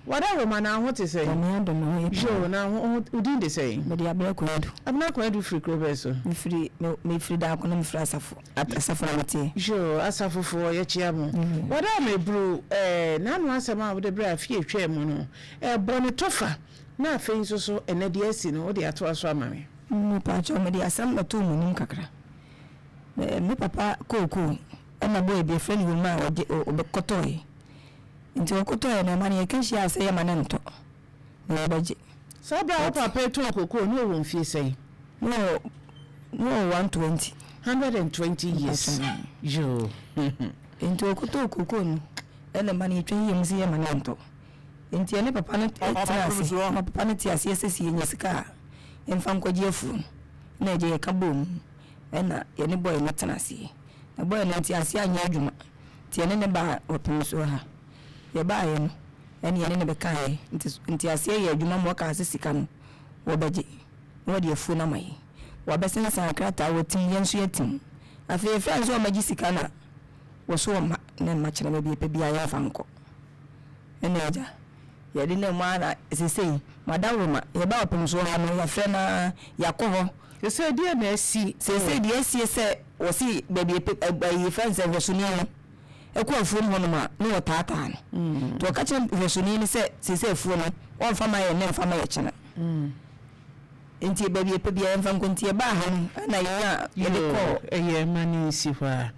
Wada wo mana ho te say. Me ando no. Jo na udin de say. Me dia bra kwadu. Abna kwadu free krobe so. Me free da ko no me free asafo. Asafo na mate. Jo asafo fo ye chia mo. Wada me bru na no asema wo de bra fie twa mu no. Bone tofa na afei so enade asi no wo de ato aso amame. Me pa cho me de asam na to mu nim kakra. Me papa koko na boy be friend will ma obekotoy. Nti okotoy na mani e kanhia ase ya manento. Na obaje. Sabra papa to koko no wo mfie sei. No 120. 120 years. Jo. Nti okotoy koko no na mani twen yem se ya manento. Nti ene papa no tiase. Ma papa no tiase ese nyesika. Emfam kwaje afu. Na eje ka bom. Ena yene boy no tenase. Na boy no tiase anya adwuma. Ti ene ne ba Opemsuo ha. Ye ba ye no. Ene yene ne be kai. Nti ase ye adwuma mo ka asesika no. Wo baje. Wo de afu na mai. Wo besen san krata wo tin yenso yatim. Afi friends wo magi sika na. Wo so ma ne ma kire me bi pe bia ya fa nko. Ene aja. Ye de ne ma na sesei. Madawoma ye ba Opemsuo ha no ya fre na yakoho. You say dear Messi, say the SC or see baby by friends and Vesunian. A call from Honoma, no tata. To catch him Vesunin said, say, phone, all for my name for my channel. Inti baby a baby and from Contia Bahan, and I call a year money see where.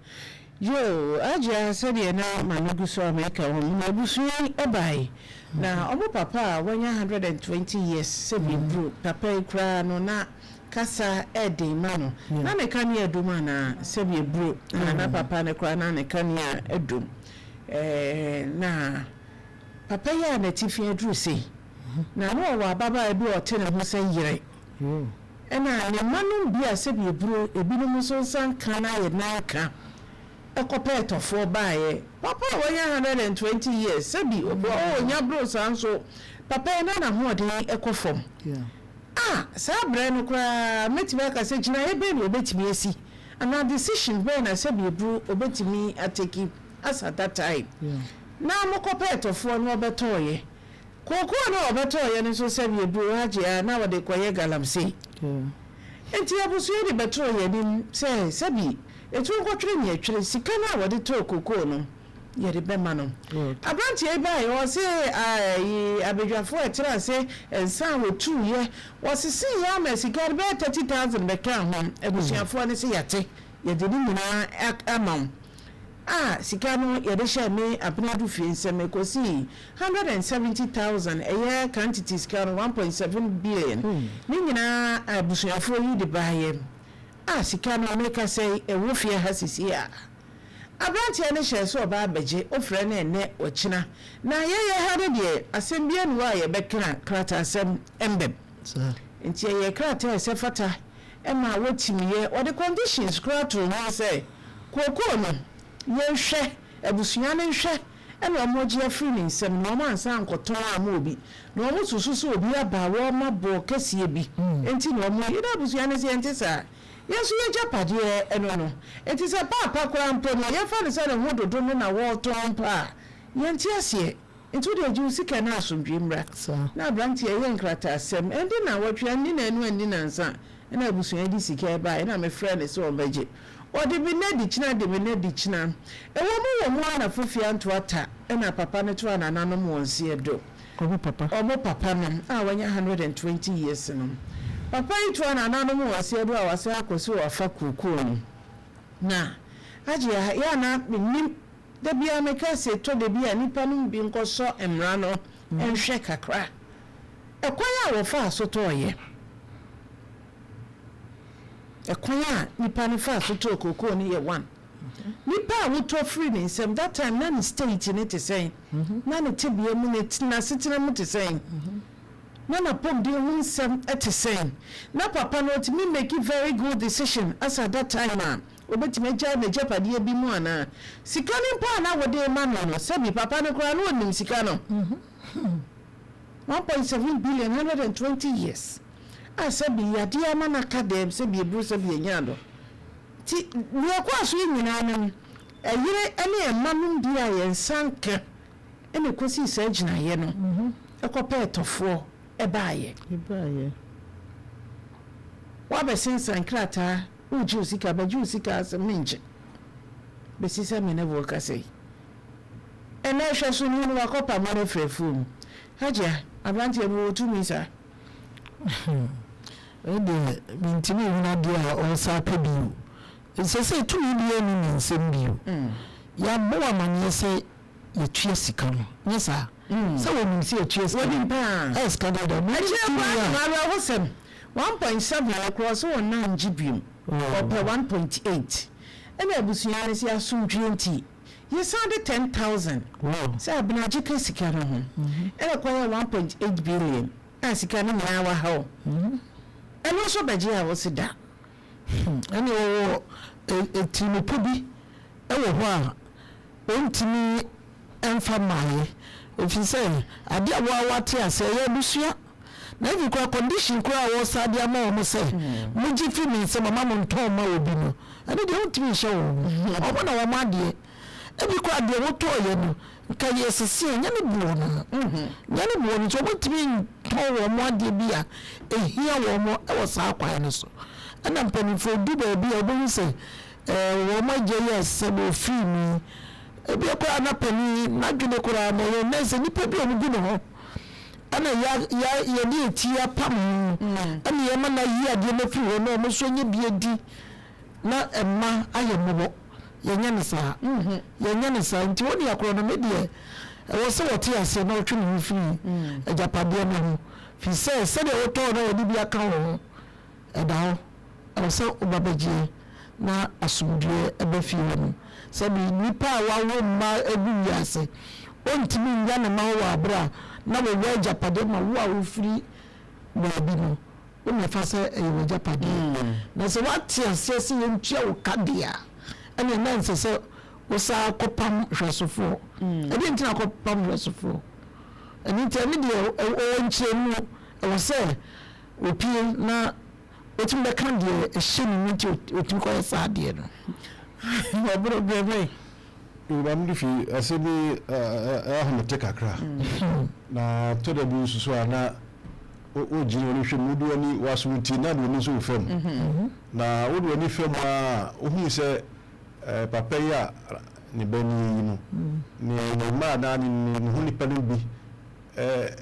Yo, Aja said, now my Naguso make a woman, Busui, a buy. Now, Omo Papa, 120 years, said me, Papa, cry no na. Kasa edi mano na me kan ye aduma na sebi bro na papa ne kwa na ne kan ye adum na papa ya na tifi adru sei na no wa baba ebi o te ne ho san yire na ne manu bia sebi bro ebi no so san kan na ye na ka ekopeto fo baaye papa wo 120 years sebi obo nya bro san so papa na ho de ekofom sabre no kwa metime aka se gina ebe ni obetimi esi ana decision when I say be bru obetimi ateki as at that time na mokopeto fo no obetoye koko na obetoye ni so se be bru haje na wode koye galamse enti abusu ye de betoye ni se bi etu nkotwere ni atwere sika na wode to koko no ye de bema no abranti e bai o se abedwafo etira se ensan wo tu ye wo se si ya mesika be 30,000 be kan ho ebusuafo ne se yate ye de ni nyina amam sika no ye de hye me abnadu fie nsem ekosi 170,000 eye quantity sika no 1.7 billion ni nyina abusuafo yi de baye sika no make say e wo fie ha sisi abranti ene hye so ba abeje ofre na ene ochina na ye ha de asembia no a ye bekra krata asem embem nti ye krata ese fata ema wotimiye o the conditions krata no say koko no ye hwe abusua ne hwe ena omoji afri ni nsem no ma ansa ankoton ama obi no mo sususu obi aba wo ma bo kese bi enti no mo ye da abusua ne se enti sa yesu ye japade eno no enti se papa kwa mpo no ye fa ne se ne hododo no na wo ton pa ye nti ase enti de ju sika na asomdwe mra na branti ye nkrata asem endi na wotwe ani na enu ani na nsa na abusua di sika ba na me frɛ ne se o beje o de bi na di china de bi na di china wo mo na fofia nto ata na papa ne to ana nanom wonse edo obo papa no wanya 120 years no papa itu ana nanom wonse edo a wase akosi wa fa kuku no na aje ya na nim da bia meka se to de bia nipa no bi nkoso emra no enhwe kakra ekwanya wo fa so to ye ekwanya nipa no fa so to kokoo ni ye one nipa wo to free ni nsem that time na ni state ni te say na ni tibie mu ni na sitina mu te say na pom de mu nsem te say na papa no ti me make very good decision as at that time man obetime ja na japade bi mu ana sika ni pa na wode ma no sabi papa no kra no onim sika no 1.7 billion 120 years asabi yade ama na kadem sabi ebru sabi enyado ti we kwa so nyina no eyire ene emanum dia ye nsanka ene kosi se gina ye no ekopɛ etofo ebaaye wa be sensan krata uji usika ba ju usika asmenje be sisa me na bo kasei ene hwe so nu wa kopa mare frefum haja abranti ebu otumi sa ede bintimi huna dia onsa pebiu nsese tumi bia ni nsem biu ya bo amanye se yetue sika no nyesa se wonu se yetue sika wodi pa skanda da mo na wosem 1.7 across on 9 GB or per 1.8 and abusuya ne se asum 20 you sound 10,000 say abina jike sika no ho e require 1.8 billion and sika no na wa ha and also beje a wosida ani wo etimi pobi e wo ho a ontimi emfa maye ofise ade a wate ase ya busua na bi kwa condition kwa wo sadia ma wo se muji fi mi se mama mo nton ma obi no ade de ontimi hye wo obo na wo ma de e bi kwa de wo to ye no nka ye sese nya ne buo na nya ne buo no so bo timi to wo mo de bi a ehia wo mo e wo sa kwa ne so ana mpani fo di ba bi obo se wo ma je ye se bo fi mi e bi kwa na pani na dwene kura na ye na se nipa bi o mu no ho ana ya di etia pam ana ye ma na yi ade na fi ho no mo so nye bi edi na emma aye mo ye nya ne sa ye nya ne sa nti woni akoro na medie e wo se wote ase na otwe ne fi ajapade na ho fi se de woto na odi bi aka ho e da ho e se obabagie na asumdue e ba fi ho no se bi nipa wa wo ma egu yase ontimi nya ne ma wo abra na we wa japade ma wo a wo firi na bi no o me fa se e wo japade na se wati ase se ye ntua wo kadea ene na nse se wo sa kopam hwesofo e bi ntina kopam hwesofo eni temi de o nche mu e wo se opie na otum be kan de e hye ni nti otum ko sa de no obro bebe Uramdi fi asebi ahomete kakra na toda bi susu ana o jini oni hwem wodi ani wasumuti na do ni so fem na wodi ani fem a ohu se papa ya ni bani no ni ma na ni hu ni panu bi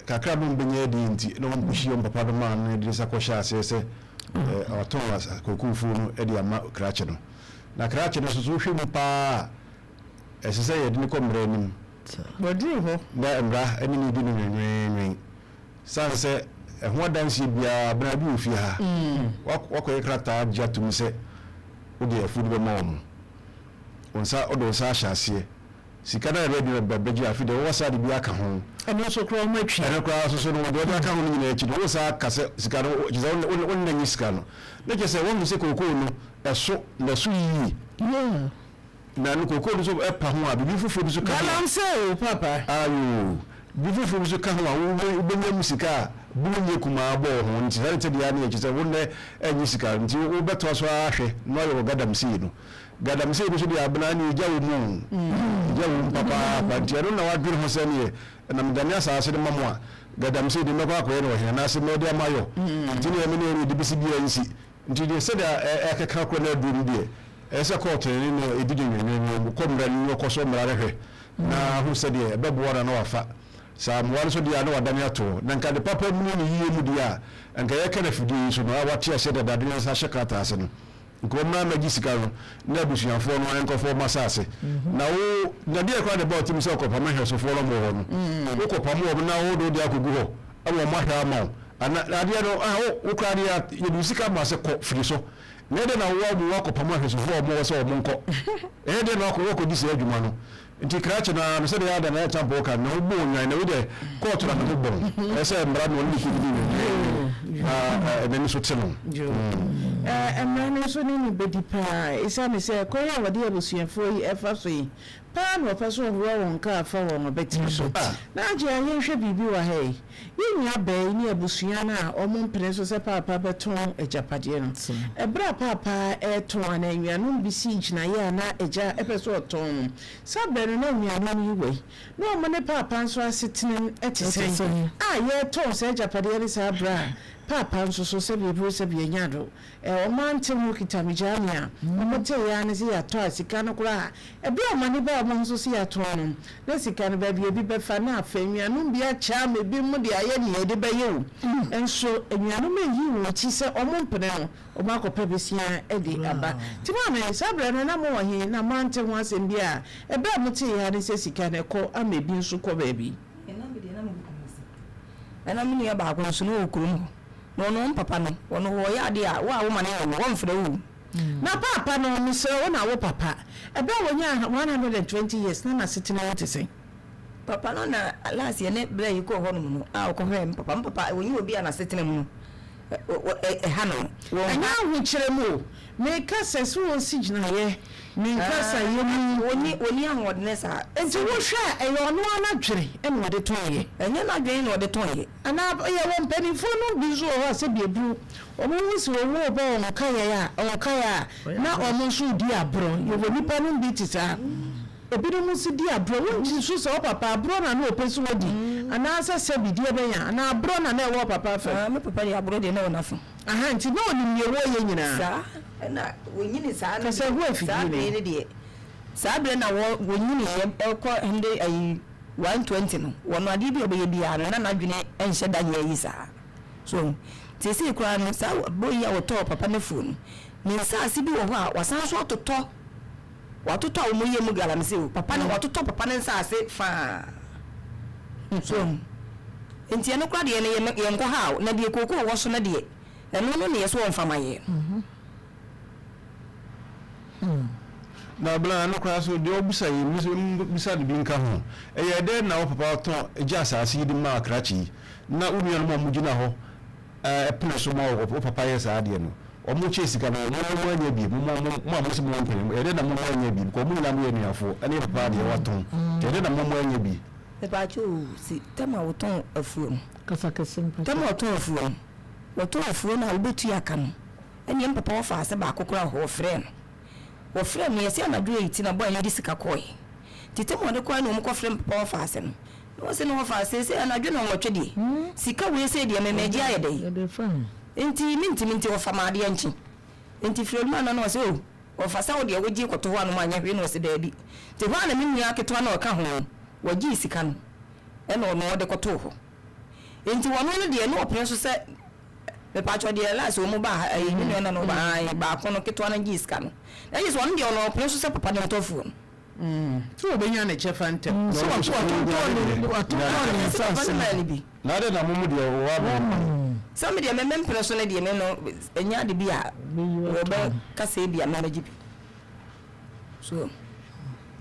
kakra bo benye di nti no mbushi yo papa do ma na di sa ko sha se aton was kokufu no e di ama krache no na krache no so hwem pa esese ye de ko mre nim bodru ho na mra eni ni bi no nwenwen sanse ho dansi bia bra bi ofi ha wakoye krata jatum se odi afudu be mom onsa odo sa hyase sika na ready na babaji afide wo sa de bi aka ho eno so kro ma twi eno kra so no wo aka ho ni na echi wo sa kase sika no jiza on na nyi sika no na je se won se kokoo no eso na so yi na no kokoo so epa ho a bibi fufu so ka balance papa ayo bibi fufu so ka ho a wo benya musika bunye kuma abo ho nti sare te dia na echi se won na enyi sika nti wo beto so ahwe no yo gadam si no gadam se bi so dia abna ni jawu mu jawu papa bantiaro na waduru ho sene na mdani asase de mamwa gadam se de mekwa ko ene wo na se media mayo nti ne me ne de bisi bia nsi nti de se da ekeka ko na duru de ese court ni no edidi nwenwen ko mra ni ko so mra rehwe na hu se de bebo na na wafa sa mwale so dia na wadani ato na nka de papa mu ni yiye mu dia nka ye kana fidi so na wati ase da da de sa shekata ase no ko na magisika no na busuafo no enko fo masase na wo na dia kwa de bot mi se ko pama hweso fo no mo ho no wo ko pama wo na wo do dia kogu ho awo ma hwa ma ana dia no wo kwa dia ye busika ma se ko firi so na de na wo mu ko pama hweso fo mo wo se wo nko de na ko di se adwuma no nti krache na no se de ada na champo ka no bo nwan na wo de court na to bo ese mbra no ni ku di ɛnani so te no ɛmra so ne bedi paa isane sɛ kɔyɛ awade abusuafo yi ɛfa so yi paa no ɔpɛ so ɔhoro wɔn ka afa wɔn ɔbɛtiri so na agye ayɛhwɛ biribi wɔ ha yi yɛnua bɛɛ ne abusua no a ɔmo mpene so sɛ paapa bɛtɔn agyapadeɛ no ɛberɛ a paapa ɛtɔn ana anuanom bi si gyinaeɛ a na agya ɛpɛ so ɔtɔn no saa bɛɛ no na anuanom yi wei na ɔmo ne paapa nso asetene ɛte sɛn a yɛtɔn sɛ agyapadeɛ no saa berɛ a papa nso so sɛ biribi sɛ bianya do ɔmante ho kitamegyane a ɔmote yɛ ne sɛ yɛatɔ a sika no koraa ɛbi ɔmane bɛ ɔmo nso sɛ yɛatɔ no na sika no baabi ebi bɛfa na afa anuanom bi akyɛ ma ebi mu de ayɛ ne yɛde bɛyɛ o nso anuanom ayi wɔn akyi sɛ ɔmo mpene no ɔmo akɔpɛ besia ɛde aba nti maame saa berɛ no na mo wɔ he na moante ho asɛm bi a ɛbɛ a mote yɛ ne sɛ sika no ɛkɔ ama ebi nso kɔ baabi ɛna me nua baako nso no wɔ kurom hɔ no papa no wono wo ya de a wo a wo mane wo mfrɛ wo na papa no misere wo na wo papa ebe wo nya 120 years na setena wo te sɛn papa no na last year ne bra yi ko hɔ no no a ko hwɛ papa wo nyi obi a na setena mu ha no wo anya ho kyerɛ mu me ka sɛ so wo si gyina ye me ka sɛ ye mu oni ahodne sa enti wo hwɛ ɛyɛ ɔno ana dwere ɛna wɔde tɔn ye ɛnyɛ na dwere na wɔde tɔn ye ana yɛ wɔ mpanimfo no bi so hɔ sɛ biebu ɔmo wusi wo wo ba ɔmo kaya na ɔmo nso di abro yɛ wɔ nipa no bi te saa ebi no musi di abro wo nti so sɛ papa abro na no opɛ so wodi ana sɛ sɛ bi die bɛnya ana abro na na ɛwɔ papa fa me papa di abro de na wona fo aha nti na oni me wo ye nyina sa na wonyini sa na sɛ ho afidi ne de sa bre na wonyini ye ɛkɔ hende ayi 120 no wono ade bi obeye bia no na nadwene enhye da nya yi sa so tese kura no sa boyi a woto papa ne phone ni sa asi bi wo ho a wasan so atotɔ watoto a omoye mu galamse o papa ne watoto papa ne nsa ase fa so enti eno kura de ne ye nkɔ ha na de kokoo wo so na de eno no ne ye so mfama ye na bla no kwa so de obusa yi bisa de bi nka ho eye de na wo papa to eja asase yi ma akrachi na unua no mo gina ho pele so ma wo papa ye sa de no omo che sika no mo anya bi mo se mo mpene eye de na mo anya bi ko mo na mo anuafo ene papa de waton eye de na mo anya bi e ba chu si tema woton afuo kasa kesimpa tema woton afuo na obetu aka no ene papa wo fa ase ba akokora ho frɛ no wo frɛ no yesi anadwo eti na boy yedi sika koi tete mo de kwa no mo ko frɛ papa wo fa ase no no se no wo fa ase se anadwo no wo twede sika we se de memeji ayede enti minti wo fa ma de anchi enti frɛ ma no no se o wo fa sa wo de wo gi koto ho no anya hwe no se da bi te ho na minni aketo na o ka ho wo gi sika no e no no de koto ho enti wo no de no opre so se me pa cho de la so mo ba ayi ni no no ba ko no keto na gi sika no na yi so on de no opre so se papa ne tofu so obenya ne chefa ntem so wato ni bi na de na mo de wo ba some de memem preso na de me no enya de bi a wo be kasa bi a manager bi so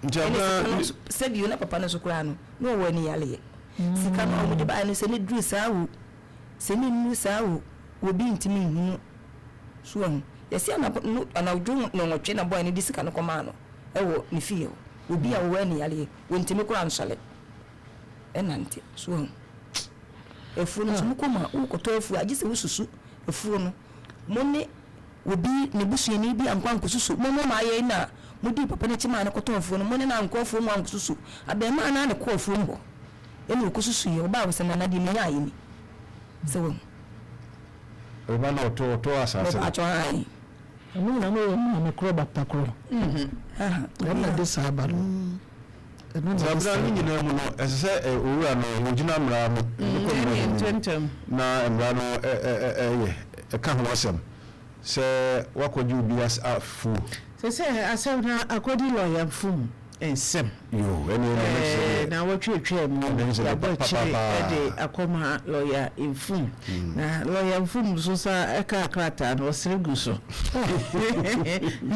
njabla se bi na papa no so kura no no wo ni yale sika no mo de ba no se ni dru sa wu se ni nu sa wu wo bi ntimi hu so yesi ana udwu no nwotwe na boy ni di sika no koma no ewo ni fie obi a wo ni yale wo ntimi kura nsole enante so efu no so koma wo koto efu agise wo susu efu no mo ne obi ne busu ni bi ankwa nkosusu mo ma ye na mo di papa ne chima ne koto efu no mo ne na ankwa efu mo ankosusu abema na ne ko efu mbo ene kosusu ye oba wo se na di me nya yi ni so o ba no to asase a cho ai anu na mo na kro batakro na de sabalo zabra ni nyina mu no esese owura no ogina mra mu tentem na mra no ka ho asem se wakoju bi as afu se asem na akodi lawyer fum ensem yo na watwetwe mu ya bochire de akoma lawyer infum na lawyer infum so sa eka akrata no sere gu so